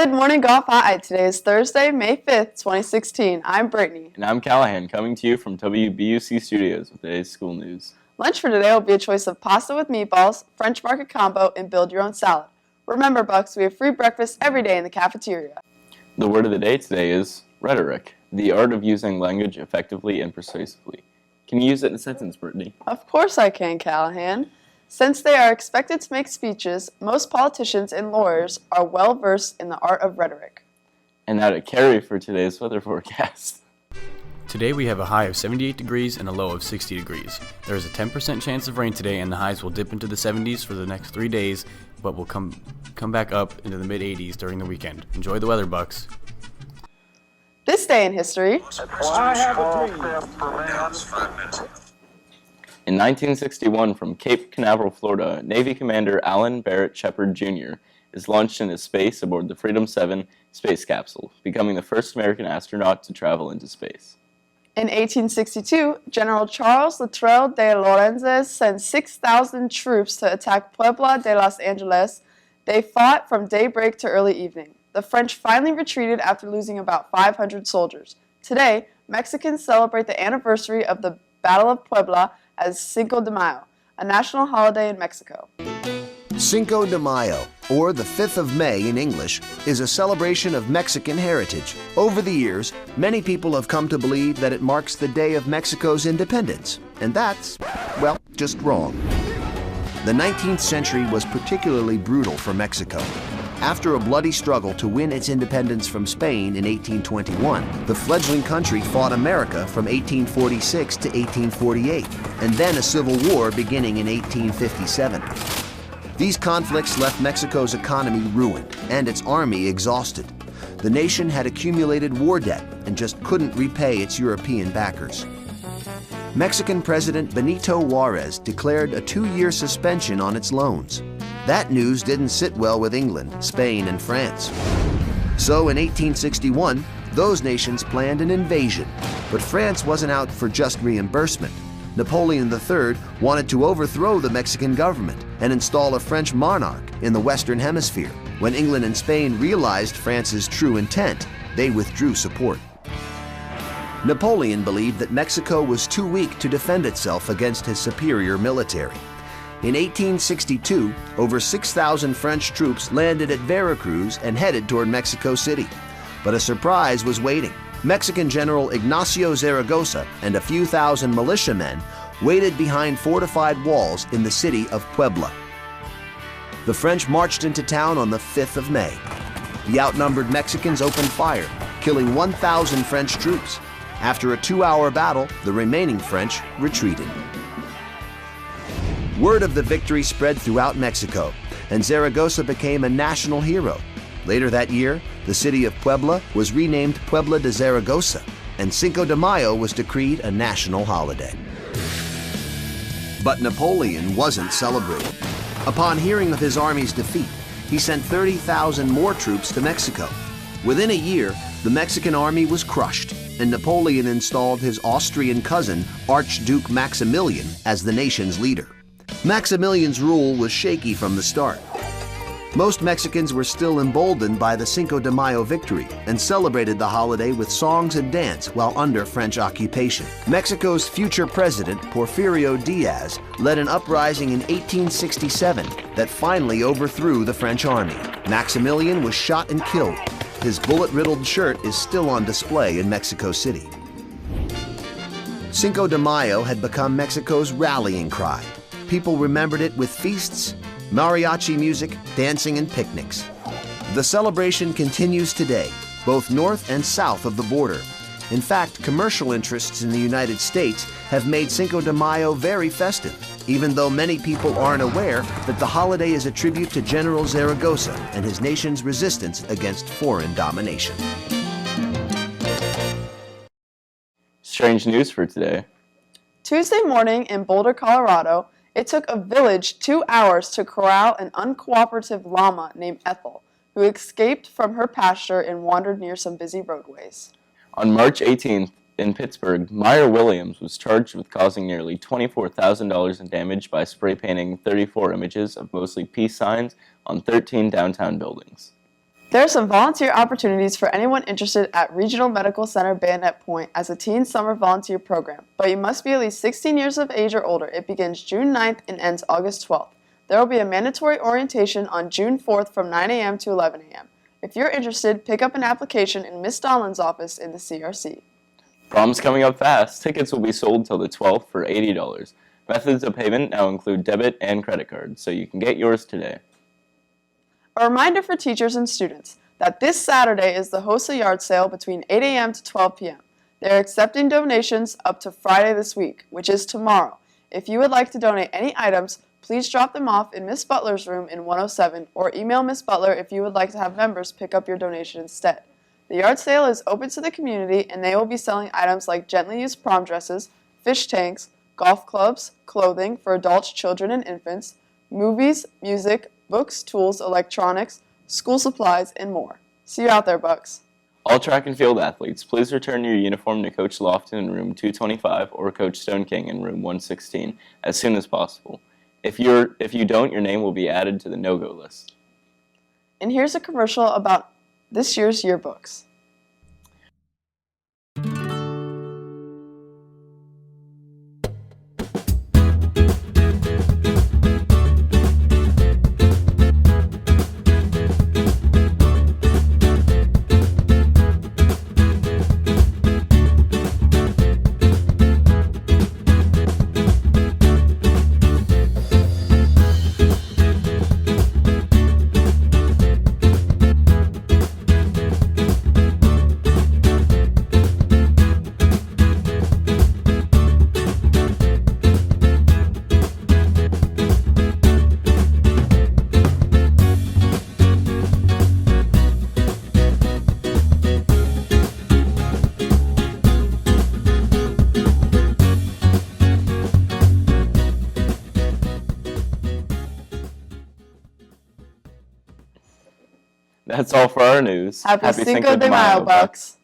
Good morning, Golf High. Today is Thursday, May 5th, 2016. I'm Brittany. And I'm Callahan, coming to you from WBUC Studios with today's school news. Lunch for today will be a choice of pasta with meatballs, French market combo, and build your own salad. Remember, Bucks, we have free breakfast every day in the cafeteria. The word of the day today is rhetoric, the art of using language effectively and persuasively. Can you use it in a sentence, Brittany? Of course I can, Callahan. Since they are expected to make speeches, most politicians and lawyers are well versed in the art of rhetoric. And now to Carrie for today's weather forecast. Today we have a high of 78 degrees and a low of 60 degrees. There is a 10% chance of rain today, and the highs will dip into the 70s for the next 3 days, but will come back up into the mid-80s during the weekend. Enjoy the weather, Bucks. This day in history. I have a dream. In 1961, from Cape Canaveral, Florida, Navy Commander Alan Barrett Shepard Jr. is launched into space aboard the Freedom 7 space capsule, becoming the first American astronaut to travel into space. In 1862, General Charles Luttrell de Lorenzes sent 6,000 troops to attack Puebla de los Angeles. They fought from daybreak to early evening. The French finally retreated after losing about 500 soldiers. Today, Mexicans celebrate the anniversary of the Battle of Puebla as Cinco de Mayo, a national holiday in Mexico. Cinco de Mayo, or the 5th of May in English, is a celebration of Mexican heritage. Over the years, many people have come to believe that it marks the day of Mexico's independence, and that's, well, just wrong. The 19th century was particularly brutal for Mexico. After a bloody struggle to win its independence from Spain in 1821, the fledgling country fought America from 1846 to 1848, and then a civil war beginning in 1857. These conflicts left Mexico's economy ruined and its army exhausted. The nation had accumulated war debt and just couldn't repay its European backers. Mexican President Benito Juarez declared a 2-year suspension on its loans. That news didn't sit well with England, Spain, and France. So in 1861, those nations planned an invasion, but France wasn't out for just reimbursement. Napoleon III wanted to overthrow the Mexican government and install a French monarch in the Western Hemisphere. When England and Spain realized France's true intent, they withdrew support. Napoleon believed that Mexico was too weak to defend itself against his superior military. In 1862, over 6,000 French troops landed at Veracruz and headed toward Mexico City. But a surprise was waiting. Mexican General Ignacio Zaragoza and a few thousand militiamen waited behind fortified walls in the city of Puebla. The French marched into town on the 5th of May. The outnumbered Mexicans opened fire, killing 1,000 French troops. After a 2-hour battle, the remaining French retreated. Word of the victory spread throughout Mexico, and Zaragoza became a national hero. Later that year, the city of Puebla was renamed Puebla de Zaragoza, and Cinco de Mayo was decreed a national holiday. But Napoleon wasn't celebrating. Upon hearing of his army's defeat, he sent 30,000 more troops to Mexico. Within a year, the Mexican army was crushed, and Napoleon installed his Austrian cousin, Archduke Maximilian, as the nation's leader. Maximilian's rule was shaky from the start. Most Mexicans were still emboldened by the Cinco de Mayo victory and celebrated the holiday with songs and dance while under French occupation. Mexico's future president, Porfirio Diaz, led an uprising in 1867 that finally overthrew the French army. Maximilian was shot and killed. His bullet-riddled shirt is still on display in Mexico City. Cinco de Mayo had become Mexico's rallying cry. People remembered it with feasts, mariachi music, dancing, and picnics. The celebration continues today, both north and south of the border. In fact, commercial interests in the United States have made Cinco de Mayo very festive, even though many people aren't aware that the holiday is a tribute to General Zaragoza and his nation's resistance against foreign domination. Strange news for today. Tuesday morning in Boulder, Colorado, it took a village 2 hours to corral an uncooperative llama named Ethel, who escaped from her pasture and wandered near some busy roadways. On March 18th, in Pittsburgh, Meyer Williams was charged with causing nearly $24,000 in damage by spray painting 34 images of mostly peace signs on 13 downtown buildings. There are some volunteer opportunities for anyone interested at Regional Medical Center Bayonet Point as a teen summer volunteer program, but you must be at least 16 years of age or older. It begins June 9th and ends August 12th. There will be a mandatory orientation on June 4th from 9 a.m. to 11 a.m. If you're interested, pick up an application in Miss Donlan's office in the CRC. Prom's coming up fast. Tickets will be sold till the 12th for $80. Methods of payment now include debit and credit cards, so you can get yours today. A reminder for teachers and students that this Saturday is the HOSA yard sale between 8 a.m. to 12 p.m. They are accepting donations up to Friday this week, which is tomorrow. If you would like to donate any items, please drop them off in Miss Butler's room in 107 or email Miss Butler if you would like to have members pick up your donation instead. The yard sale is open to the community and they will be selling items like gently used prom dresses, fish tanks, golf clubs, clothing for adults, children, and infants, movies, music, books, tools, electronics, school supplies, and more. See you out there, Bucks. All track and field athletes, please return your uniform to Coach Lofton in room 225 or Coach Stone King in room 116 as soon as possible. If you don't, your name will be added to the no-go list. And here's a commercial about this year's yearbooks. That's all for our news. Happy Cinco de Mayo, Bucks.